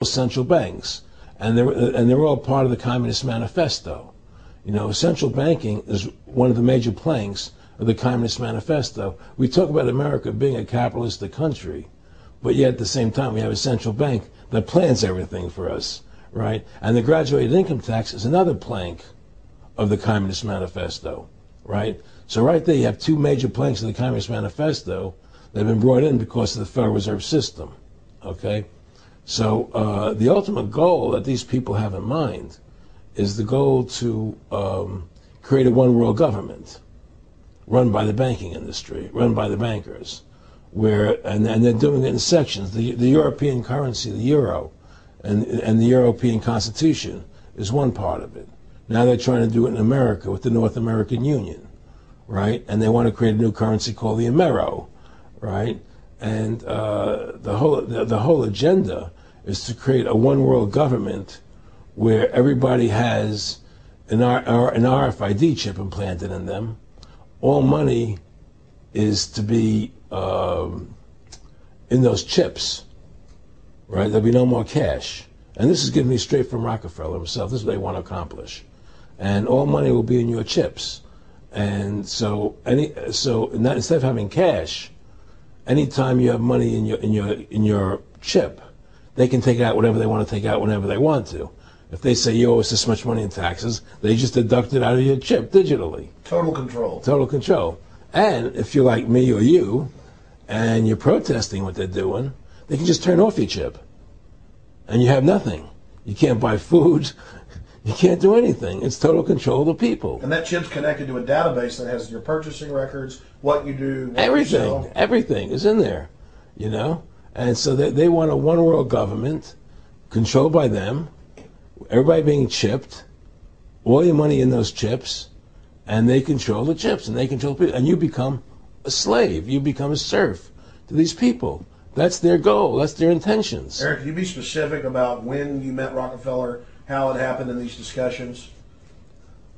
central banks, and they're all part of the Communist Manifesto. You know, central banking is one of the major planks of the Communist Manifesto. We talk about America being a capitalistic country, but yet at the same time we have a central bank that plans everything for us, right? And the graduated income tax is another plank of the Communist Manifesto, right? So right there you have two major planks of the Communist Manifesto that have been brought in because of the Federal Reserve System, okay? So the ultimate goal that these people have in mind is the goal to create a one world government run by the banking industry, run by the bankers, and they're doing it in sections. The European currency, the euro, and the European Constitution is one part of it. Now they're trying to do it in America with the North American Union, right? And they want to create a new currency called the Amero, right? And the whole agenda is to create a one world government where everybody has an RFID chip implanted in them. All money is to be in those chips, right? There'll be no more cash. And this is given me straight from Rockefeller himself. This is what they want to accomplish. And all money will be in your chips. And so instead of having cash, anytime you have money in your chip, they can take out whatever they want to take out whenever they want to. If they say you owe us this much money in taxes, they just deduct it out of your chip digitally. Total control. Total control. And if you're like me or you, and you're protesting what they're doing, they can just turn off your chip. And you have nothing. You can't buy food. You can't do anything. It's total control of the people. And that chip's connected to a database that has your purchasing records, what you do, what everything, you sell. Everything is in there, you know? And so they want a one world government controlled by them, everybody being chipped, all your money in those chips, and they control the chips, and they control people. And you become a slave. You become a serf to these people. That's their goal. That's their intentions. Aaron, can you be specific about when you met Rockefeller, how it happened in these discussions?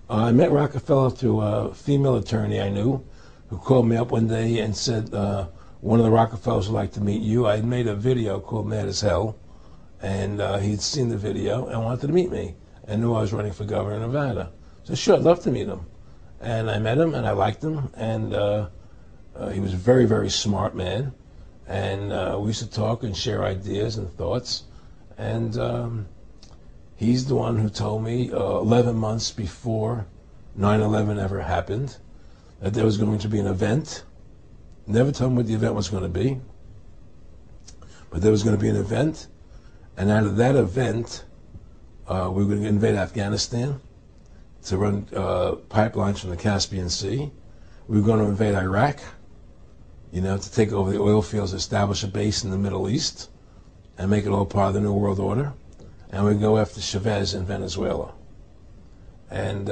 I met Rockefeller through a female attorney I knew who called me up one day and said, one of the Rockefellers would like to meet you. I had made a video called Mad as Hell, and he'd seen the video and wanted to meet me and knew I was running for governor of Nevada. So sure, I'd love to meet him. And I met him, and I liked him, and he was a very, very smart man. And we used to talk and share ideas and thoughts. And he's the one who told me 11 months before 9/11 ever happened that there was going to be an event. Never told me what the event was going to be, but there was going to be an event. And out of that event, we were going to invade Afghanistan to run pipelines from the Caspian Sea. We were going to invade Iraq, you know, to take over the oil fields, establish a base in the Middle East, and make it all part of the New World Order. And we'd go after Chavez in Venezuela. And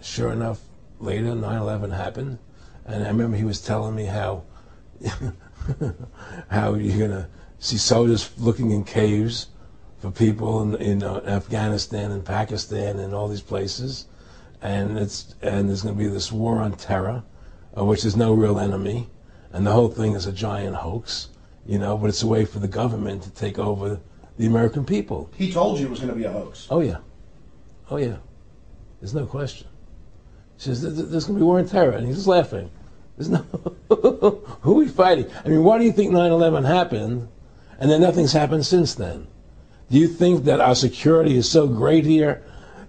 sure enough, later, 9/11 happened. And I remember he was telling me how how you're going to see soldiers looking in caves for people in Afghanistan and Pakistan and all these places. And there's going to be this war on terror, which is no real enemy. And the whole thing is a giant hoax, you know, but it's a way for the government to take over the American people. He told you it was going to be a hoax. Oh, yeah. Oh, yeah. There's no question. He says, there's going to be war on terror. And he's just laughing. There's no... Who are we fighting? I mean, why do you think 9/11 happened and then nothing's happened since then? Do you think that our security is so great here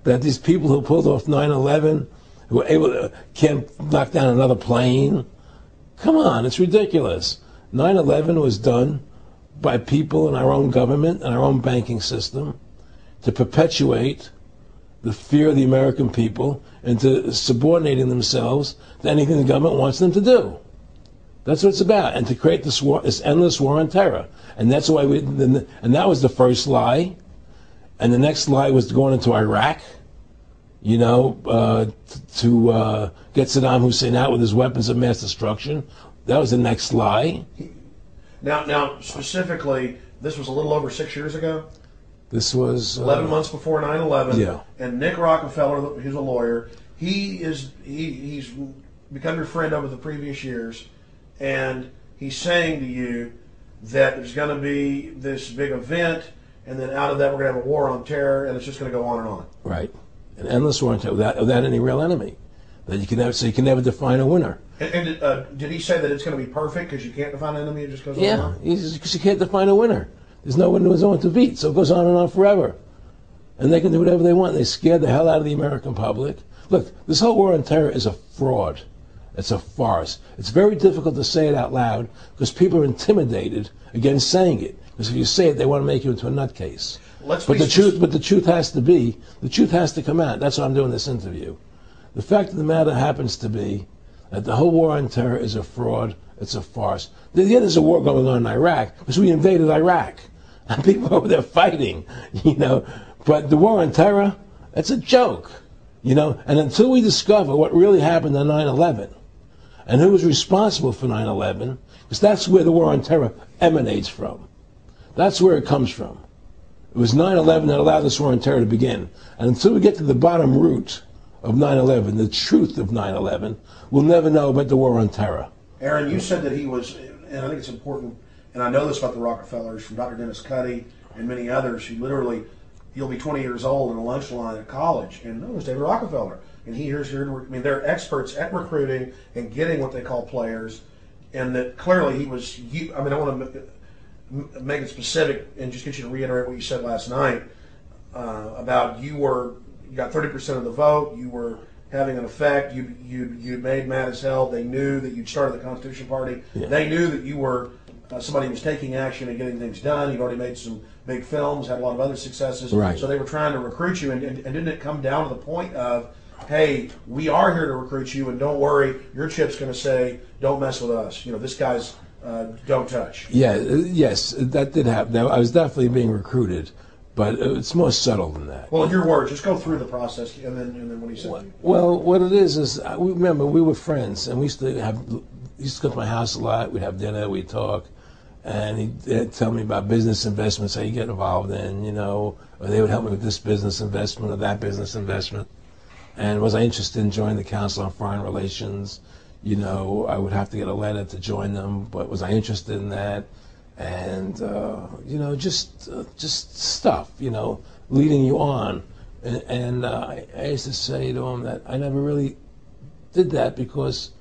that these people who pulled off 9/11 who were able to can't knock down another plane? Come on, it's ridiculous. 9/11 was done by people in our own government and our own banking system to perpetuate the fear of the American people into subordinating themselves to anything the government wants them to do. That's what it's about, and to create this war, this endless war on terror. And that's why and that was the first lie. And the next lie was going into Iraq, you know, to get Saddam Hussein out with his weapons of mass destruction. That was the next lie. Now, specifically, this was a little over 6 years ago? This was 11 months before 9/11. Yeah. And Nick Rockefeller, who's a lawyer, he's become your friend over the previous years, and he's saying to you that there's going to be this big event, and then out of that we're going to have a war on terror, and it's just going to go on and on. Right. An endless war on terror without any real enemy. That you can never, so you can never define a winner. And did he say that it's going to be perfect because you can't define an enemy? It just goes on Yeah, and on? because you can't define a winner. There's no one to beat, so it goes on and on forever. And they can do whatever they want. They scare the hell out of the American public. Look, this whole war on terror is a fraud. It's a farce. It's very difficult to say it out loud because people are intimidated against saying it. Because if you say it, they want to make you into a nutcase. But the truth has to come out. That's why I'm doing this interview. The fact of the matter happens to be that the whole war on terror is a fraud. It's a farce. Yeah, there's a war going on in Iraq because we invaded Iraq. And people over there fighting, you know. But the war on terror, it's a joke, you know. And until we discover what really happened on 9/11 and who was responsible for 9/11, because that's where the war on terror emanates from. That's where it comes from. It was 9/11 that allowed this war on terror to begin. And until we get to the bottom root of 9/11, the truth of 9/11, we'll never know about the war on terror. Aaron, you said that he was, and I think it's important, and I know this about the Rockefellers from Dr. Dennis Cuddy and many others who literally, you'll be 20 years old in a lunch line at college, and no, it's David Rockefeller. And they're experts at recruiting and getting what they call players, and that clearly he was, I want to make it specific and just get you to reiterate what you said last night about you got 30% of the vote, you were having an effect, you made mad as hell, they knew that you'd started the Constitution Party, they knew that you were somebody who was taking action and getting things done, you'd already made some big films, had a lot of other successes, right. So they were trying to recruit you, and didn't it come down to the point of, hey, we are here to recruit you, and don't worry, your chip's going to say, don't mess with us, you know, this guy's don't touch. Yeah, yes, that did happen. Now, I was definitely being recruited, but it's more subtle than that. Well, in your words, just go through the process, and then what he said. Well, what it is remember we were friends, and we used to come to my house a lot. We'd have dinner, we'd talk, and he'd tell me about business investments, how you get involved in, you know, or they would help me with this business investment or that business investment. And was I interested in joining the Council on Foreign Relations? You know, I would have to get a letter to join them, but was I interested in that? And you know, just stuff, you know, leading you on. And I used to say to him that I never really did that because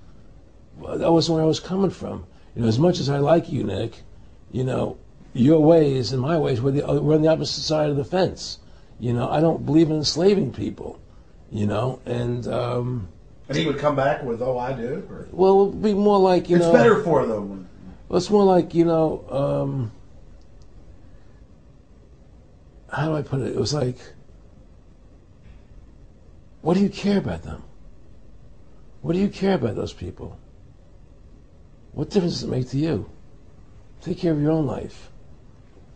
that wasn't where I was coming from. You know, as much as I like you, Nick, you know, your ways and my ways we're on the opposite side of the fence. You know, I don't believe in enslaving people. You know, and he would come back with, "Oh, I do." Or? Well, it would be more like it's better for them. Well, it's more like, you know, how do I put it? It was like, what do you care about them? What do you care about those people? What difference does it make to you? Take care of your own life.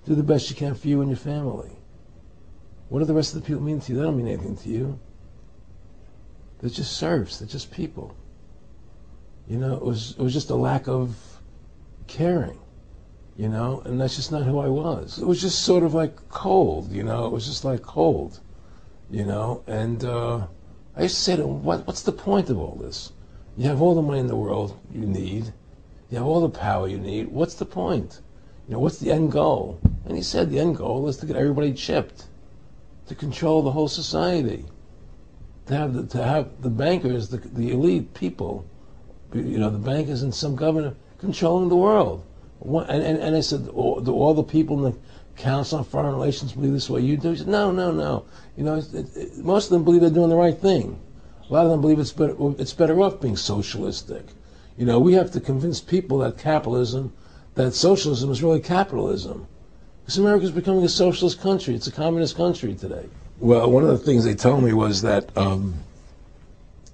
Do the best you can for you and your family. What do the rest of the people mean to you? They don't mean anything to you. They're just serfs. They're just people. You know, it was just a lack of caring, you know, and that's just not who I was. It was just sort of like cold, you know. It was just like cold, you know. And I used to say to him, what's the point of all this? You have all the money in the world you need. You have all the power you need. What's the point? You know, what's the end goal? And he said the end goal is to get everybody chipped, to control the whole society. To have the bankers, the elite people, you know, the bankers and some governor controlling the world. And I said, do all the people in the Council on Foreign Relations believe this way you do? He said, no. You know, most of them believe they're doing the right thing. A lot of them believe it's better off being socialistic. You know, we have to convince people that socialism is really capitalism. Because America's becoming a socialist country. It's a communist country today. Well, one of the things they told me was that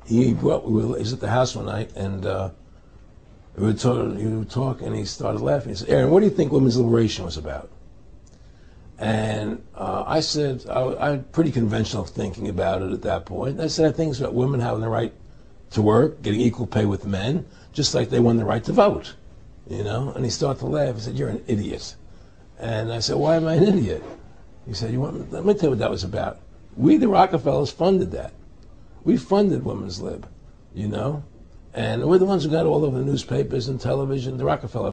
he was at the house one night, and we would talk, and he started laughing. He said, "Aaron, what do you think women's liberation was about?" And I said, I had pretty conventional thinking about it at that point. I said, I think it's about women having the right to work, getting equal pay with men, just like they won the right to vote, you know? And he started to laugh. He said, "You're an idiot." And I said, "Why am I an idiot?" He said, let me tell you what that was about. We, the Rockefellers, funded that. We funded women's lib, you know? And we're the ones who got all over the newspapers and television. The Rockefeller